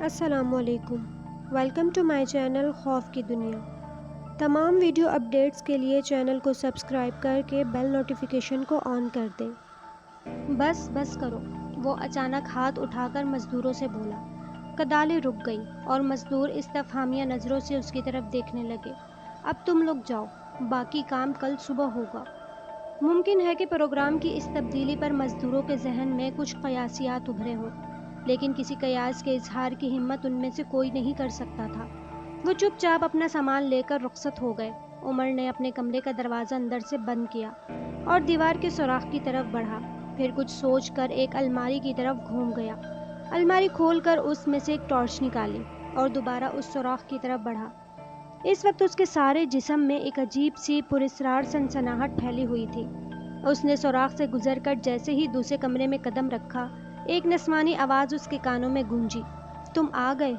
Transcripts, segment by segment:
السلام علیکم، welcome to my channel خوف کی دنیا۔ تمام ویڈیو اپڈیٹس کے لیے چینل کو سبسکرائب کر کے بیل نوٹیفیکیشن کو آن کر دیں۔ بس کرو، وہ اچانک ہاتھ اٹھا کر مزدوروں سے بولا۔ کدالیں رک گئی اور مزدور استفہامیہ نظروں سے اس کی طرف دیکھنے لگے۔ اب تم لوگ جاؤ، باقی کام کل صبح ہوگا۔ ممکن ہے کہ پروگرام کی اس تبدیلی پر مزدوروں کے ذہن میں کچھ قیاسیات ابھرے ہوں، لیکن کسی قیاس کے اظہار کی ہمت ان میں سے کوئی نہیں کر سکتا تھا۔ وہ چپ چاپ اپنا سامان لے کر رخصت ہو گئے۔ عمر نے اپنے کمرے کا دروازہ اندر سے بند کیا اور دیوار کے سوراخ کی طرف بڑھا، پھر کچھ سوچ کر ایک الماری کی طرف گھوم گیا۔ الماری کھول کر اس میں سے ایک ٹارچ نکالی اور دوبارہ اس سوراخ کی طرف بڑھا۔ اس وقت اس کے سارے جسم میں ایک عجیب سی پراسرار سنسناہٹ پھیلی ہوئی تھی۔ اس نے سوراخ سے گزر کر جیسے ہی دوسرے کمرے میں قدم رکھا، ایک نسوانی آواز اس کے کانوں میں گونجی، تم آ گئے؟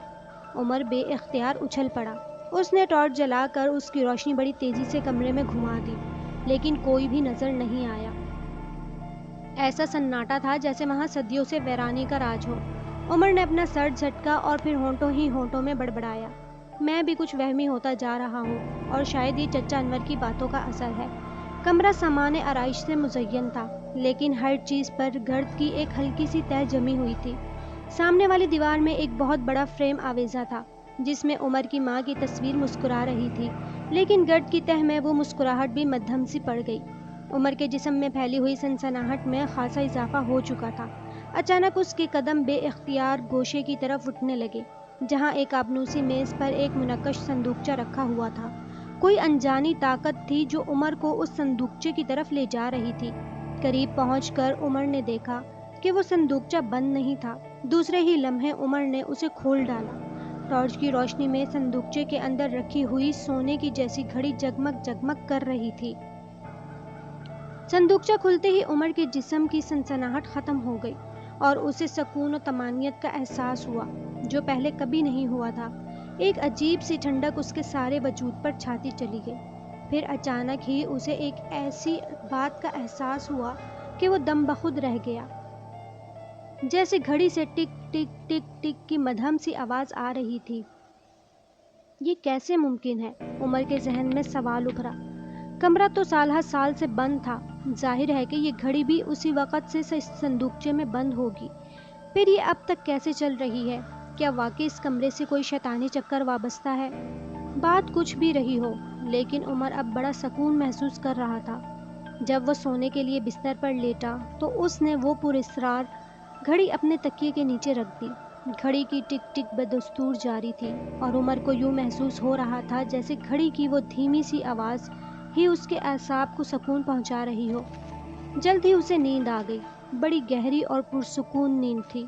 عمر بے اختیار اچھل پڑا۔ اس نے ٹارچ جلا کر اس کی روشنی بڑی تیزی سے کمرے میں گھما دی، لیکن کوئی بھی نظر نہیں آیا۔ ایسا سناٹا تھا جیسے وہاں صدیوں سے ویرانی کا راج ہو۔ عمر نے اپنا سر جھٹکا اور پھر ہونٹوں ہی ہونٹوں میں بڑبڑایا، میں بھی کچھ وہمی ہوتا جا رہا ہوں، اور شاید یہ چچا انور کی باتوں کا اثر ہے۔ کمرہ سامان آرائش سے مزین تھا، لیکن ہر چیز پر گرد کی ایک ہلکی سی تہہ جمی ہوئی تھی۔ سامنے والی دیوار میں ایک بہت بڑا فریم آویزاں تھا، جس میں عمر کی ماں کی تصویر مسکرا رہی تھی، لیکن گرد کی تہہ میں وہ مسکراہٹ بھی مدھم سی پڑ گئی۔ عمر کے جسم میں پھیلی ہوئی سنسناہٹ میں خاصا اضافہ ہو چکا تھا۔ اچانک اس کے قدم بے اختیار گوشے کی طرف اٹھنے لگے، جہاں ایک آبنوسی میز پر ایک منقش صندوقچہ رکھا ہوا تھا۔ کوئی انجانی طاقت تھی جو عمر کو اس صندوقچے کی طرف لے جا رہی تھی۔ قریب پہنچ کر عمر نے دیکھا کہ وہ صندوقچہ بند نہیں تھا۔ دوسرے ہی لمحے عمر نے اسے کھول ڈالا۔ ٹارچ کی روشنی میں صندوقچے کے اندر رکھی ہوئی سونے کی جیسی گھڑی جگمگ جگمگ کر رہی تھی۔ صندوقچہ کھلتے ہی عمر کے جسم کی سنسناہٹ ختم ہو گئی اور اسے سکون و طمانینت کا احساس ہوا جو پہلے کبھی نہیں ہوا تھا۔ ایک عجیب سی ٹھنڈک اس کے سارے وجود پر چھاتی چلی گئی۔ پھر اچانک ہی اسے ایک ایسی بات کا احساس ہوا کہ وہ دم بخود رہ گیا۔ جیسے گھڑی سے ٹک ٹک ٹک ٹک کی مدھم سی آواز آ رہی تھی۔ یہ کیسے ممکن ہے؟ عمر کے ذہن میں سوال ابھرا۔ کمرہ تو سال ہر سال سے بند تھا، ظاہر ہے کہ یہ گھڑی بھی اسی وقت سے صندوقچے میں بند ہوگی۔ پھر یہ اب تک کیسے چل رہی ہے؟ کیا واقعی اس کمرے سے کوئی شیطانی چکر وابستہ ہے؟ بات کچھ بھی رہی ہو، لیکن عمر اب بڑا سکون محسوس کر رہا تھا۔ جب وہ سونے کے لیے بستر پر لیٹا تو اس نے وہ پراسرار گھڑی اپنے تکیے کے نیچے رکھ دی۔ گھڑی کی ٹک ٹک بدستور جاری تھی اور عمر کو یوں محسوس ہو رہا تھا جیسے گھڑی کی وہ دھیمی سی آواز ہی اس کے اعصاب کو سکون پہنچا رہی ہو۔ جلد ہی اسے نیند آ گئی۔ بڑی گہری اور پرسکون نیند تھی،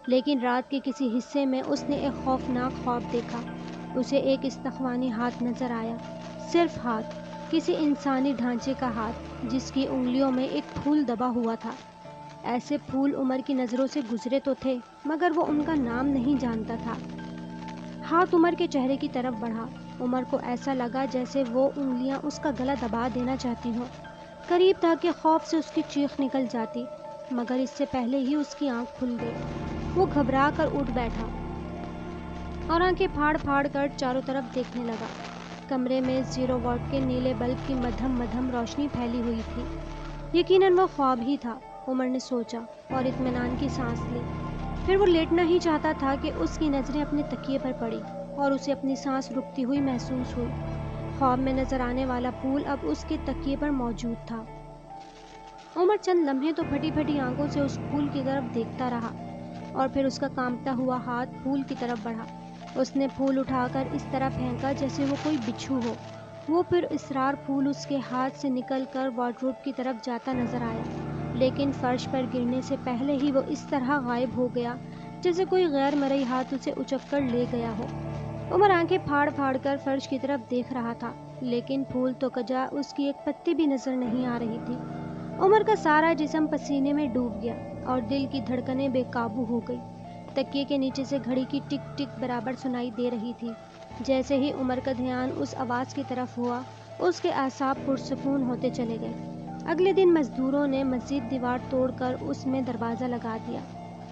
لیکن رات کے کسی حصے میں اس نے ایک خوفناک خواب دیکھا۔ اسے ایک استخوانی ہاتھ نظر آیا، صرف ہاتھ، کسی انسانی ڈھانچے کا ہاتھ جس کی انگلیوں میں ایک پھول دبا ہوا تھا۔ ایسے پھول عمر کی نظروں سے گزرے تو تھے، مگر وہ ان کا نام نہیں جانتا تھا۔ ہاتھ عمر کے چہرے کی طرف بڑھا۔ عمر کو ایسا لگا جیسے وہ انگلیاں اس کا گلا دبا دینا چاہتی ہوں۔ قریب تھا کہ خوف سے اس کی چیخ نکل جاتی، مگر اس سے پہلے ہی اس کی آنکھ کھل گئی۔ وہ گھبرا کر اٹھ بیٹھا اور آنکھیں پھاڑ پھاڑ کر چاروں طرف دیکھنے لگا۔ کمرے میں 0 واٹ کے نیلے بلب کی مدھم مدھم روشنی پھیلی ہوئی تھی۔ یقیناً وہ خواب ہی تھا، عمر نے سوچا اور اطمینان کی سانس لی۔ پھر وہ لیٹنا ہی چاہتا تھا کہ اس کی نظریں اپنے تکیے پر پڑی اور اسے اپنی سانس رکتی ہوئی محسوس ہوئی۔ خواب میں نظر آنے والا پھول اب اس کے تکیے پر موجود تھا۔ عمر چند لمحے تو پھٹی پھٹی آنکھوں سے اس پھول کی طرف دیکھتا رہا اور پھر اس کا کانپتا ہوا ہاتھ پھول کی طرف بڑھا۔ اس نے پھول اٹھا کر اس طرح پھینکا جیسے وہ کوئی بچھو ہو۔ وہ پراسرار پھول اس کے ہاتھ سے نکل کر وارڈروب کی طرف جاتا نظر آیا، لیکن فرش پر گرنے سے پہلے ہی وہ اس طرح غائب ہو گیا جیسے کوئی غیر مرئی ہاتھ اسے اچک کر لے گیا ہو۔ عمر آنکھیں پھاڑ پھاڑ کر فرش کی طرف دیکھ رہا تھا، لیکن پھول تو کجا اس کی ایک پتی بھی نظر نہیں آ رہی تھی۔ عمر کا سارا جسم پسینے میں ڈوب گیا اور دل کی دھڑکنیں بے قابو ہو گئی۔ تکیے کے نیچے سے گھڑی کی ٹک ٹک برابر سنائی دے رہی تھی۔ جیسے ہی عمر کا دھیان اس آواز کی طرف ہوا، اس کے اعصاب پرسکون ہوتے چلے گئے۔ اگلے دن مزدوروں نے مزید دیوار توڑ کر اس میں دروازہ لگا دیا۔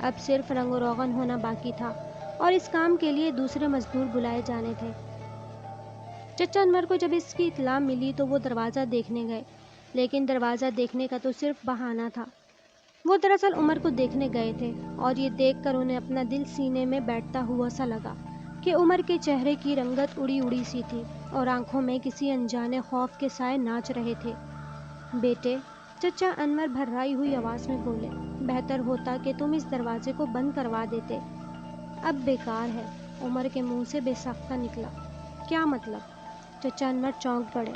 اب صرف رنگ و روغن ہونا باقی تھا اور اس کام کے لیے دوسرے مزدور بلائے جانے تھے۔ چچا انور کو جب اس کی اطلاع ملی تو وہ دروازہ دیکھنے گئے، لیکن دروازہ دیکھنے کا تو صرف بہانہ تھا۔ وہ دراصل عمر کو دیکھنے گئے تھے، اور یہ دیکھ کر انہیں اپنا دل سینے میں بیٹھتا ہوا سا لگا کہ عمر کے چہرے کی رنگت اڑی اڑی سی تھی اور آنکھوں میں کسی انجانے خوف کے سائے ناچ رہے تھے۔ بیٹے، چچا انور بھررائی ہوئی آواز میں بولے، بہتر ہوتا کہ تم اس دروازے کو بند کروا دیتے۔ اب بیکار ہے، عمر کے منہ سے بے ساختہ نکلا۔ کیا مطلب؟ چچا انور چونک پڑے۔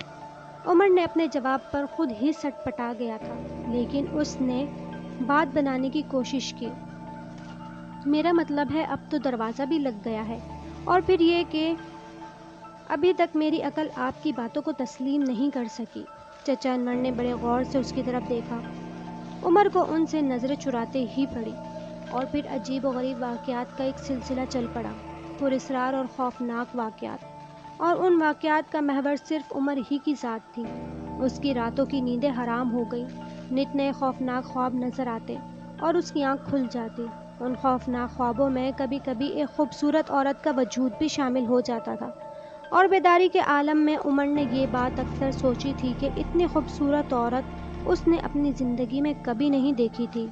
عمر نے اپنے جواب پر خود ہی سٹ پٹا گیا تھا، لیکن اس نے بات بنانے کی کوشش کی۔ میرا مطلب ہے اب تو دروازہ بھی لگ گیا ہے، اور پھر یہ کہ ابھی تک میری عقل آپ کی باتوں کو تسلیم نہیں کر سکی۔ چچا انور نے بڑے غور سے اس کی طرف دیکھا۔ عمر کو ان سے نظریں چراتے ہی پڑی، اور پھر عجیب و غریب واقعات کا ایک سلسلہ چل پڑا، پراسرار اور خوفناک واقعات، اور ان واقعات کا محور صرف عمر ہی کی ذات تھی۔ اس کی راتوں کی نیندیں حرام ہو گئی، نت نئے خوفناک خواب نظر آتے اور اس کی آنکھ کھل جاتی۔ ان خوفناک خوابوں میں کبھی کبھی ایک خوبصورت عورت کا وجود بھی شامل ہو جاتا تھا، اور بیداری کے عالم میں عمر نے یہ بات اکثر سوچی تھی کہ اتنی خوبصورت عورت اس نے اپنی زندگی میں کبھی نہیں دیکھی تھی۔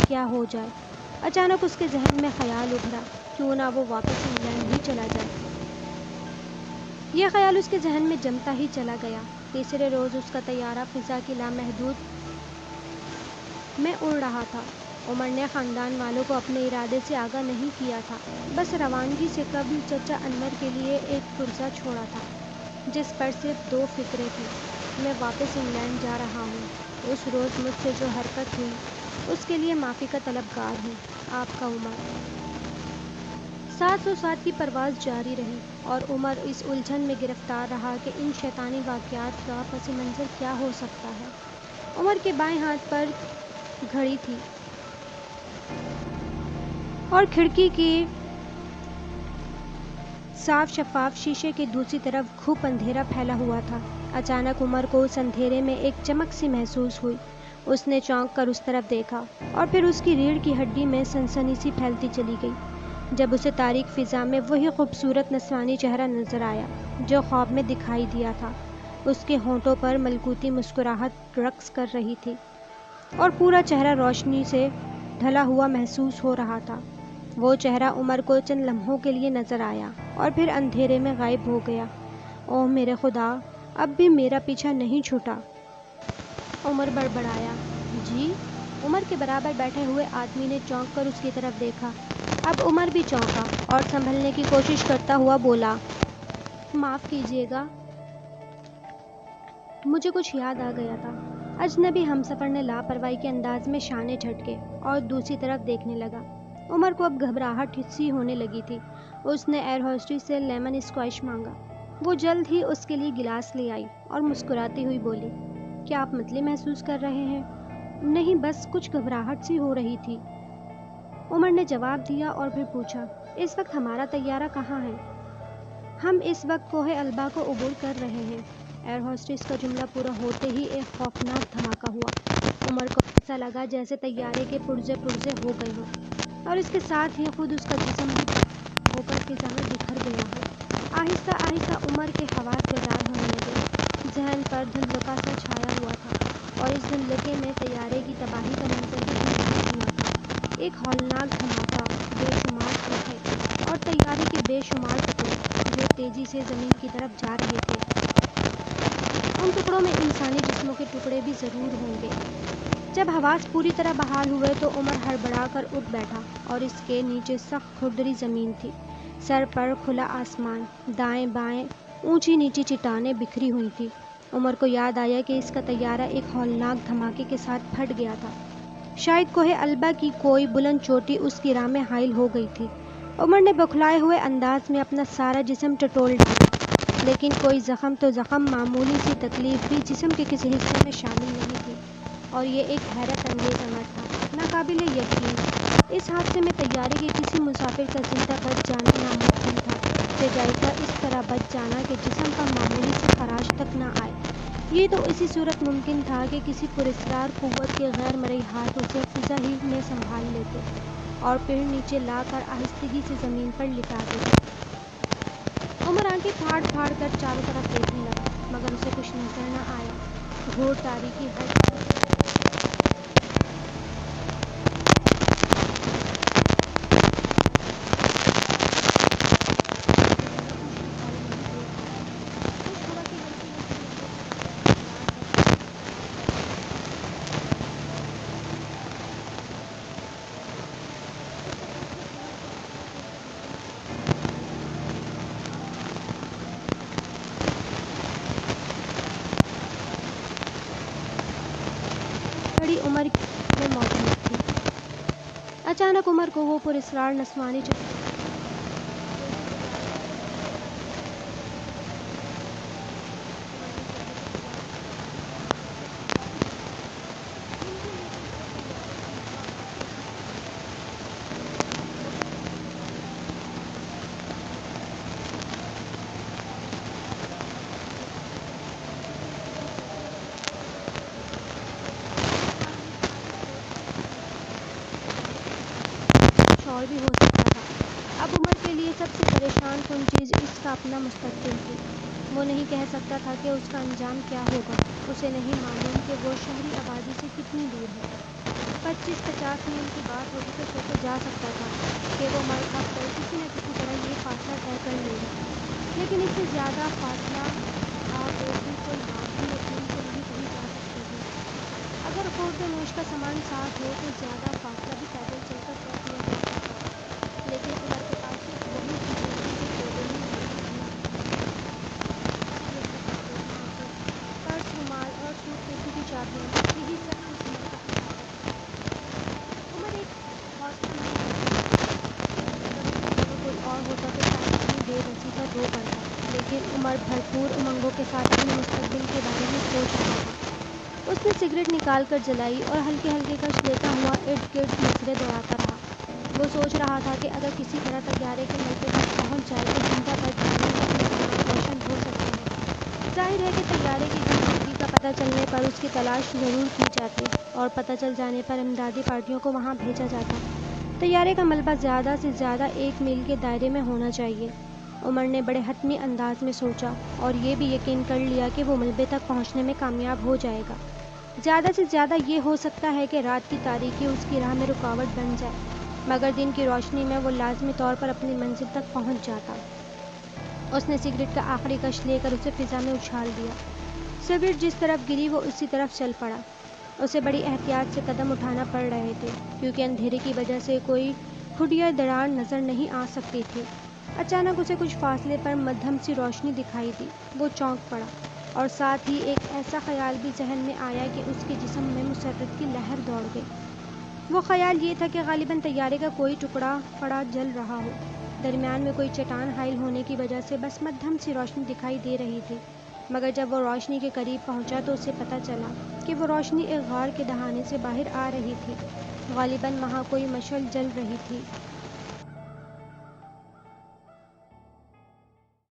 کیا ہو جائے؟ اچانک اس کے ذہن میں خیال ابھرا، کیوں نہ وہ واپس انگلینڈ ہی چلا جائے۔ یہ خیال اس کے ذہن میں جمتا ہی چلا گیا۔ تیسرے روز اس کا طیارہ فضا کی لامحدود میں اڑ رہا تھا۔ عمر نے خاندان والوں کو اپنے ارادے سے آگاہ نہیں کیا تھا، بس روانگی سے قبل چچا انور کے لیے ایک پرزہ چھوڑا تھا جس پر صرف دو فقرے تھے: میں واپس انگلینڈ جا رہا ہوں، اس روز مجھ سے جو حرکت ہوئی اس کے لیے معافی کا طلبگار ہوں، آپ کا عمر۔ 707 کی پرواز جاری رہی، اور عمر اس الجھن میں گرفتار رہا کہ ان شیطانی واقعات کا پس منظر کیا ہو سکتا ہے۔ عمر کے بائیں ہاتھ پر گھڑی تھی، اور کھڑکی کی صاف شفاف شیشے کی دوسری طرف گھپ اندھیرا پھیلا ہوا تھا۔ اچانک عمر کو اس اندھیرے میں ایک چمک سی محسوس ہوئی۔ اس نے چونک کر اس طرف دیکھا، اور پھر اس کی ریڑھ کی ہڈی میں سنسنی سی پھیلتی چلی گئی جب اسے تاریک فضا میں وہی خوبصورت نسوانی چہرہ نظر آیا جو خواب میں دکھائی دیا تھا۔ اس کے ہونٹوں پر ملکوتی مسکراہٹ رقص کر رہی تھی، اور پورا چہرہ روشنی سے ڈھلا ہوا محسوس ہو رہا تھا۔ وہ چہرہ عمر کو چند لمحوں کے لیے نظر آیا اور پھر اندھیرے میں غائب ہو گیا۔ اوہ میرے خدا، اب بھی میرا پیچھا نہیں چھوٹا، عمر بڑبڑایا۔ جی؟ عمر کے برابر بیٹھے ہوئے آدمی نے چونک کر اس کی طرف دیکھا۔ اب عمر بھی چونکا اور سنبھلنے کی کوشش کرتا ہوا بولا، معاف کیجیے گا، مجھے کچھ یاد آ گیا تھا۔ اجنبی ہمسفر نے لاپرواہی کے انداز میں شانے جھٹکے اور دوسری طرف دیکھنے لگا۔ عمر کو اب گھبراہٹ سی ہونے لگی تھی۔ اس نے ایئر ہوسٹس سے لیمن اسکواش مانگا۔ وہ جلد ہی اس کے لیے گلاس لے آئی اور مسکراتی ہوئی بولی، کیا آپ متلی محسوس کر رہے ہیں؟ نہیں، بس کچھ گھبراہٹ سی ہو رہی تھی، عمر نے جواب دیا اور پھر پوچھا، اس وقت ہمارا طیارہ کہاں ہے؟ ہم اس وقت کوہ البا کو عبور کر رہے ہیں۔ ایئر ہوسٹس کا جملہ پورا ہوتے ہی ایک خوفناک دھماکہ ہوا۔ عمر کو ایسا لگا جیسے طیارے کے پرزے پرزے ہو گئے ہوں اور اس کے ساتھ ہی خود اس کا جسم بھی ہو کر فضا میں بکھر گیا ہو۔ آہستہ آہستہ عمر کے حواس بیدار ہونے لگے۔ ذہن پر دھندلکا سا چھایا ہوا تھا اور اس دھندلکے میں طیارے کی تباہی کا منظر بھی دکھائی دیا تھا۔ ایک ہولناک دھماکہ، بے شمار ٹوٹے اور طیارے کے بے شمار ٹکڑے جو تیزی سے زمین کی طرف جا رہے تھے۔ ان ٹکڑوں میں انسانی جسموں کے ٹکڑے بھی ضرور ہوں گے۔ جب حواس پوری طرح بحال ہوئے تو عمر ہڑبڑا کر اٹھ بیٹھا اور اس کے نیچے سخت کھردری زمین تھی۔ سر پر کھلا آسمان، دائیں بائیں اونچی نیچی چٹانیں بکھری ہوئی تھیں۔ عمر کو یاد آیا کہ اس کا طیارہ ایک ہولناک دھماکے کے ساتھ پھٹ گیا تھا۔ شاید کوہ البا کی کوئی بلند چوٹی اس کی راہ میں حائل ہو گئی تھی۔ عمر نے بوکھلائے ہوئے انداز میں اپنا سارا جسم ٹٹول ڈالا، لیکن کوئی زخم تو زخم، معمولی سی تکلیف بھی جسم کے کسی حصے میں شامل نہیں تھی، اور یہ ایک حیرت انگیز امر تھا، ناقابل یقین۔ اس حادثے میں طیارے کے کسی مسافر کا زندہ بچ جانا ناممکن تھا، بجائے کا اس طرح بچ جانا کہ جسم پر معمولی سی خراش تک نہ آئے۔ یہ تو اسی صورت ممکن تھا کہ کسی پراسرار قوت کے غیر مرئی ہاتھ اسے فضا ہی میں سنبھال لیتے اور پھر نیچے لا کر آہستگی سے زمین پر لٹا دیتے۔ عمر آنکھیں پھاڑ پھاڑ کر چاروں طرف دیکھنے لگا، مگر اسے کچھ نظر نہ آیا۔ گھور تاریکی ہر طرف بڑی عمر میں موجود تھی۔ اچانک عمر کو وہ پراسرار نسوانی اور بھی ہو سکتا تھا۔ اب عمر کے لیے سب سے پریشان کن چیز اس کا اپنا مستقبل تھی۔ وہ نہیں کہہ سکتا تھا کہ اس کا انجام کیا ہوگا۔ اسے نہیں معلوم کہ وہ شہری آبادی سے کتنی دور ہے۔ 25-50 میل کی بات ہوتی تو سوچا جا سکتا تھا کہ وہ مر کھپ کر کسی نہ کسی طرح یہ فاصلہ طے کر لے گا، لیکن اس سے زیادہ فاصلہ تھا تو بھی کوئی بات بھی یقین سے نہیں کہی جا سکتی تھی۔ اگر خورد و نوش کا سامان ساتھ ہو تو زیادہ فاصلہ بھی پیدل چل کر طے کیا جا سکتا تھا، لیکن عمر کے پاس صرف وہی چیزیں تھیں جو ٹیبل میں رکھی پرس، رومال اور سوٹ کیسوں کی چابیاں، یہی سب کچھ عمر کے پاس۔ عمر ایک ہاسپٹل میں اگر کوئی اور ہوتا تو شاید اپنی بے بسی پر رو پڑتا، لیکن عمر بھرپور امنگوں کے ساتھ اپنے مستقبل کے بارے میں سوچ رہا تھا۔ اس نے سگریٹ نکال کر جلائی اور ہلکے ہلکے کش لیتا ہوا ارد گرد نظریں دوڑاتا رہا۔ وہ سوچ رہا تھا کہ اگر کسی طرح طیارے کے ملبے تک پہنچ جائے تو زندہ بچ جانے کا امکان روشن ہو سکتے ہیں۔ ظاہر ہے کہ طیارے کی گمشدگی کا پتہ چلنے پر اس کی تلاش ضرور کی جاتی اور پتہ چل جانے پر امدادی پارٹیوں کو وہاں بھیجا جاتا۔ طیارے کا ملبہ زیادہ سے زیادہ 1 میل کے دائرے میں ہونا چاہیے، عمر نے بڑے حتمی انداز میں سوچا، اور یہ بھی یقین کر لیا کہ وہ ملبے تک پہنچنے میں کامیاب ہو جائے گا۔ زیادہ سے زیادہ یہ ہو سکتا ہے کہ رات کی تاریکی اس کی راہ میں رکاوٹ بن جائے، مگر دن کی روشنی میں وہ لازمی طور پر اپنی منزل تک پہنچ جاتا۔ اس نے سگریٹ کا آخری کش لے کر اسے فضا میں اچھال دیا۔ سگریٹ جس طرف گری وہ اسی طرف چل پڑا۔ اسے بڑی احتیاط سے قدم اٹھانا پڑ رہے تھے، کیونکہ اندھیرے کی وجہ سے کوئی کھڈیا درار نظر نہیں آ سکتی تھی۔ اچانک اسے کچھ فاصلے پر مدھم سی روشنی دکھائی دی۔ وہ چونک پڑا، اور ساتھ ہی ایک ایسا خیال بھی ذہن میں آیا کہ اس کے جسم میں مسرت کی لہر دوڑ گئی۔ وہ خیال یہ تھا کہ غالباً طیارے کا کوئی ٹکڑا پڑا جل رہا ہو۔ درمیان میں کوئی چٹان حائل ہونے کی وجہ سے بس مدھم سی روشنی دکھائی دے رہی تھی، مگر جب وہ روشنی کے قریب پہنچا تو اسے پتہ چلا کہ وہ روشنی ایک غار کے دہانے سے باہر آ رہی تھی۔ غالباً وہاں کوئی مشعل جل رہی تھی۔